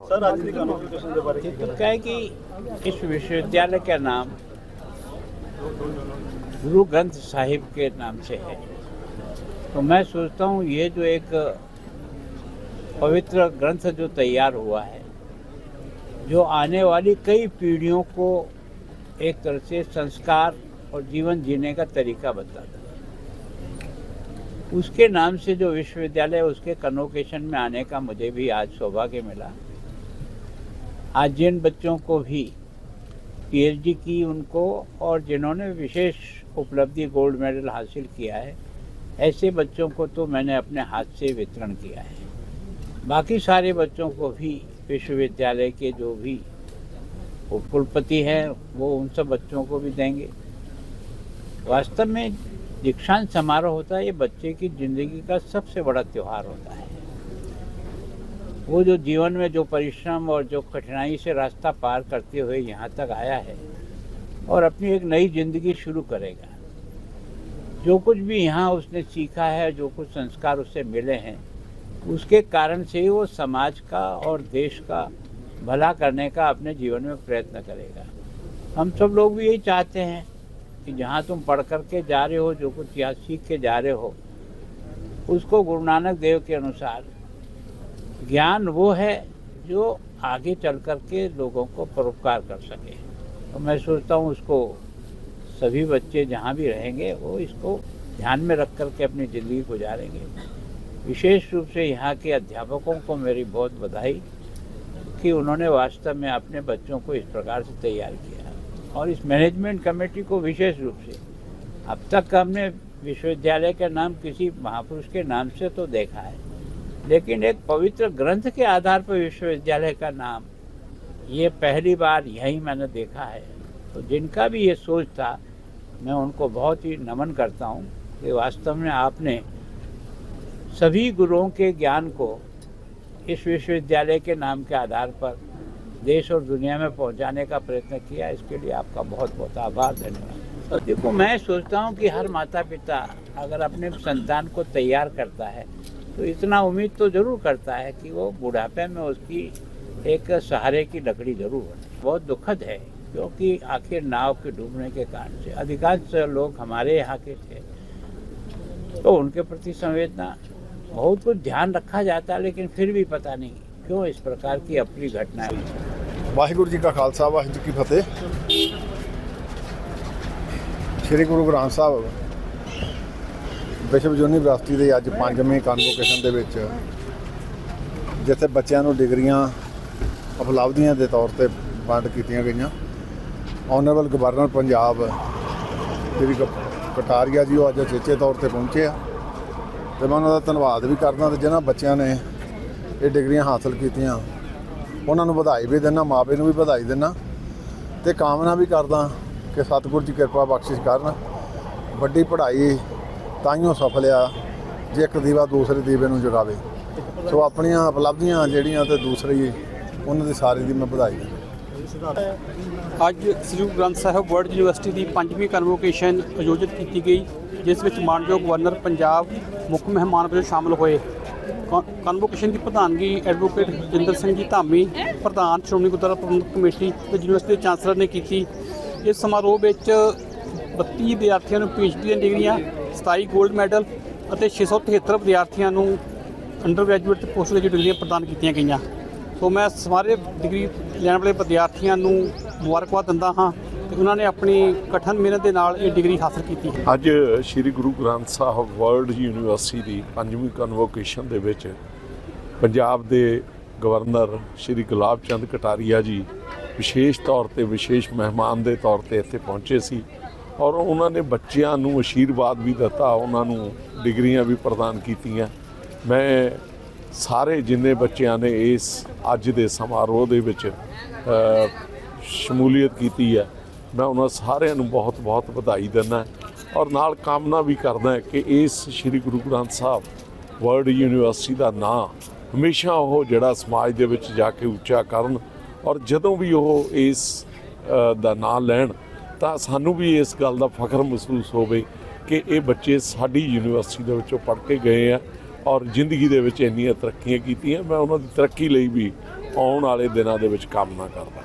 Sir आज की convocation के बारे में तो क्या है कि इस विश्वविद्यालय का नाम गुरु ग्रंथ साहिब के नाम से है, तो मैं सोचता हूँ ये जो एक पवित्र ग्रंथ जो तैयार हुआ है, जो आने वाली कई पीढ़ियों को एक तरह से संस्कार और जीवन जीने का तरीका बताता है, उसके नाम से जो विश्वविद्यालय उसके कन्वोकेशन में आने का मुझे भी आज सौभाग्य मिला। आज जिन बच्चों को भी पीएचडी की उनको और जिन्होंने विशेष उपलब्धि गोल्ड मेडल हासिल किया है, ऐसे बच्चों को तो मैंने अपने हाथ से वितरण किया है। बाकी सारे बच्चों को भी विश्वविद्यालय के जो भी कुलपति हैं वो उन सब बच्चों को भी देंगे। वास्तव में दीक्षांत समारोह होता है, ये बच्चे की ज़िंदगी का सबसे बड़ा त्यौहार होता है। वो जो जीवन में जो परिश्रम और जो कठिनाई से रास्ता पार करते हुए यहाँ तक आया है और अपनी एक नई ज़िंदगी शुरू करेगा, जो कुछ भी यहाँ उसने सीखा है, जो कुछ संस्कार उससे मिले हैं, उसके कारण से ही वो समाज का और देश का भला करने का अपने जीवन में प्रयत्न करेगा। हम सब लोग भी यही चाहते हैं कि जहाँ तुम पढ़ कर के जा रहे हो, जो कुछ यहाँ सीख के जा रहे हो, उसको गुरु नानक देव के अनुसार ज्ञान वो है जो आगे चल कर के लोगों को परोपकार कर सके। तो मैं सोचता हूँ उसको सभी बच्चे जहाँ भी रहेंगे वो इसको ध्यान में रख कर के अपनी ज़िंदगी गुजारेंगे। विशेष रूप से यहाँ के अध्यापकों को मेरी बहुत बधाई कि उन्होंने वास्तव में अपने बच्चों को इस प्रकार से तैयार किया, और इस मैनेजमेंट कमेटी को विशेष रूप से। अब तक हमने विश्वविद्यालय का नाम किसी महापुरुष के नाम से तो देखा है, लेकिन एक पवित्र ग्रंथ के आधार पर विश्वविद्यालय का नाम ये पहली बार यही मैंने देखा है। तो जिनका भी ये सोच था, मैं उनको बहुत ही नमन करता हूँ कि वास्तव में आपने सभी गुरुओं के ज्ञान को इस विश्वविद्यालय के नाम के आधार पर देश और दुनिया में पहुंचाने का प्रयत्न किया। इसके लिए आपका बहुत बहुत आभार, धन्यवाद। तो देखो, मैं सोचता हूं कि हर माता पिता अगर अपने संतान को तैयार करता है तो इतना उम्मीद तो ज़रूर करता है कि वो बुढ़ापे में उसकी एक सहारे की लकड़ी ज़रूर बने। बहुत दुखद है, क्योंकि आखिर नाव के डूबने के कारण से अधिकांश लोग हमारे यहाँ के थे, तो उनके प्रति संवेदना बहुत कुछ ध्यान रखा जाता है, लेकिन फिर भी पता नहीं क्यों इस प्रकार की अप्रिय घटनाएं हुई। वाहिगुरू जी का खालसा, वाहिगुरू जी की फतेह। श्री गुरु ग्रंथ ਸਾਹਿਬ ਵਿਸ਼ਵ ਯੂਨੀਵਰਸਿਟੀ ਦੇ ਅੱਜ 5ਵੇਂ ਕਨਵੋਕੇਸ਼ਨ ਦੇ ਵਿੱਚ ਜਿੱਥੇ ਬੱਚਿਆਂ ਨੂੰ ਡਿਗਰੀਆਂ ਉਪਲਬਧੀਆਂ ਦੇ ਤੌਰ ਤੇ ਵੰਡ ਕੀਤੀਆਂ ਗਈਆਂ। ਆਨਰੇਬਲ ਗਵਰਨਰ ਪੰਜਾਬ ਸ਼੍ਰੀ ਕਟਾਰੀਆ ਜੀ ਉਹ ਅੱਜ ਉਚੇਚੇ ਤੌਰ ਤੇ ਪਹੁੰਚੇ ਆ, ਤੇ ਮੈਂ ਉਹਨਾਂ ਦਾ ਧੰਨਵਾਦ ਵੀ ਕਰਦਾ, ਤੇ ਜਿਨ੍ਹਾਂ ਬੱਚਿਆਂ ਨੇ ਇਹ ਡਿਗਰੀਆਂ ਹਾਸਲ ਕੀਤੀਆਂ ਉਹਨਾਂ ਨੂੰ ਵਧਾਈ ਵੀ ਦਿੰਦਾ, ਮਾਪੇ ਨੂੰ ਵੀ ਵਧਾਈ ਦਿੰਦਾ, ਤੇ ਕਾਮਨਾ ਵੀ ਕਰਦਾ ਕਿ ਸਤਿਗੁਰੂ ਜੀ ਕਿਰਪਾ ਬਖਸ਼ਿਸ਼ ਕਰਨ। ਵੱਡੀ ਪੜ੍ਹਾਈ ਤਾਈਓ ਸਫਲ ਆ ਜੇ ਇੱਕ ਦੀਵਾ ਦੂਸਰੇ ਦੀਵੇ ਨੂੰ ਜਗਾਵੇ। ਸੋ ਆਪਣੀਆਂ ਉਪਲਬਧੀਆਂ ਜਿਹੜੀਆਂ ਤੇ ਦੂਸਰੀ ਉਹਨਾਂ ਦੀ ਸਾਰੀ ਦੀ ਮੈਂ ਵਧਾਈ ਦਿੰਦਾ। ਅੱਜ ਸ੍ਰੀ ਗੁਰੂ ਗ੍ਰੰਥ ਸਾਹਿਬ ਵਰਲਡ ਯੂਨੀਵਰਸਿਟੀ ਦੀ 5ਵੀਂ ਕਨਵੋਕੇਸ਼ਨ ਆਯੋਜਿਤ ਕੀਤੀ ਗਈ, ਜਿਸ ਵਿੱਚ ਮਾਨਯੋਗ ਗਵਰਨਰ ਪੰਜਾਬ ਮੁੱਖ ਮਹਿਮਾਨ ਵਜੋਂ ਸ਼ਾਮਲ ਹੋਏ। ਕਨਵੋਕੇਸ਼ਨ ਦੀ ਪ੍ਰਧਾਨਗੀ ਐਡਵੋਕੇਟ ਜਿੰਦਰ ਸਿੰਘ ਜੀ ਧਾਮੀ, ਪ੍ਰਧਾਨ ਸ਼੍ਰੋਮਣੀ ਗੁਰਦੁਆਰਾ ਪ੍ਰਬੰਧਕ ਕਮੇਟੀ ਤੇ ਯੂਨੀਵਰਸਿਟੀ ਦੇ ਚਾਂਸਲਰ ਨੇ ਕੀਤੀ। ਇਸ ਸਮਾਰੋਹ ਵਿੱਚ 32 ਵਿਦਿਆਰਥੀਆਂ ਨੂੰ PhD ਦੀਆਂ ਡਿਗਰੀਆਂ, 27 ਗੋਲਡ ਮੈਡਲ ਅਤੇ 673 ਵਿਦਿਆਰਥੀਆਂ ਨੂੰ ਅੰਡਰ ਗ੍ਰੈਜੂਏਟ ਤੇ ਪੋਸਟ ਗ੍ਰੈਜੂਏਟ ਡਿਗਰੀਆਂ ਪ੍ਰਦਾਨ ਕੀਤੀਆਂ ਗਈਆਂ। ਸੋ ਮੈਂ ਸਾਰੇ ਡਿਗਰੀ ਲੈਣ ਵਾਲੇ ਵਿਦਿਆਰਥੀਆਂ ਨੂੰ ਮੁਬਾਰਕਬਾਦ ਦਿੰਦਾ ਹਾਂ ਕਿ ਉਹਨਾਂ ਨੇ ਆਪਣੀ ਕਠਨ ਮਿਹਨਤ ਦੇ ਨਾਲ ਇਹ ਡਿਗਰੀ ਹਾਸਲ ਕੀਤੀ। ਅੱਜ ਸ਼੍ਰੀ ਗੁਰੂ ਗ੍ਰੰਥ ਸਾਹਿਬ ਵਰਲਡ ਯੂਨੀਵਰਸਿਟੀ ਦੀ 5ਵੀਂ ਕਨਵੋਕੇਸ਼ਨ ਦੇ ਵਿੱਚ ਪੰਜਾਬ ਦੇ ਗਵਰਨਰ ਸ਼੍ਰੀ ਗੁਲਾਬ ਚੰਦ ਕਟਾਰੀਆ ਜੀ ਵਿਸ਼ੇਸ਼ ਤੌਰ ਤੇ ਵਿਸ਼ੇਸ਼ ਮਹਿਮਾਨ ਦੇ ਤੌਰ ਤੇ ਇੱਥੇ ਪਹੁੰਚੇ ਸੀ, ਔਰ ਉਹਨਾਂ ਨੇ ਬੱਚਿਆਂ ਨੂੰ ਅਸ਼ੀਰਵਾਦ ਵੀ ਦਿੱਤਾ, ਉਹਨਾਂ ਨੂੰ ਡਿਗਰੀਆਂ ਵੀ ਪ੍ਰਦਾਨ ਕੀਤੀਆਂ। ਮੈਂ ਸਾਰੇ ਜਿੰਨੇ ਬੱਚਿਆਂ ਨੇ ਇਸ ਅੱਜ ਦੇ ਸਮਾਰੋਹ ਦੇ ਵਿੱਚ ਸ਼ਮੂਲੀਅਤ ਕੀਤੀ ਹੈ, ਮੈਂ ਉਹਨਾਂ ਸਾਰਿਆਂ ਨੂੰ ਬਹੁਤ ਬਹੁਤ ਵਧਾਈ ਦਿੰਦਾ, ਔਰ ਨਾਲ ਕਾਮਨਾ ਵੀ ਕਰਦਾ ਕਿ ਇਸ ਸ਼੍ਰੀ ਗੁਰੂ ਗ੍ਰੰਥ ਸਾਹਿਬ ਵਰਲਡ ਯੂਨੀਵਰਸਿਟੀ ਦਾ ਨਾਂ ਹਮੇਸ਼ਾ ਉਹ ਜਿਹੜਾ ਸਮਾਜ ਦੇ ਵਿੱਚ ਜਾ ਕੇ ਉੱਚਾ ਕਰਨ, ਔਰ ਜਦੋਂ ਵੀ ਉਹ ਇਸ ਦਾ ਨਾਂ ਲੈਣ ਤਾਂ ਸਾਨੂੰ ਵੀ ਇਸ ਗੱਲ ਦਾ ਫਖਰ ਮਹਿਸੂਸ ਹੋਵੇ ਕਿ ਇਹ ਬੱਚੇ ਸਾਡੀ ਯੂਨੀਵਰਸਿਟੀ ਦੇ ਵਿੱਚੋਂ ਪੜ੍ਹ ਕੇ ਗਏ ਆ ਔਰ ਜ਼ਿੰਦਗੀ ਦੇ ਵਿੱਚ ਇੰਨੀਆਂ ਤਰੱਕੀਆਂ ਕੀਤੀਆਂ। ਮੈਂ ਉਹਨਾਂ ਦੀ ਤਰੱਕੀ ਲਈ ਵੀ ਆਉਣ ਵਾਲੇ ਦਿਨਾਂ ਦੇ ਵਿੱਚ ਕਾਮਨਾ ਕਰਦਾ।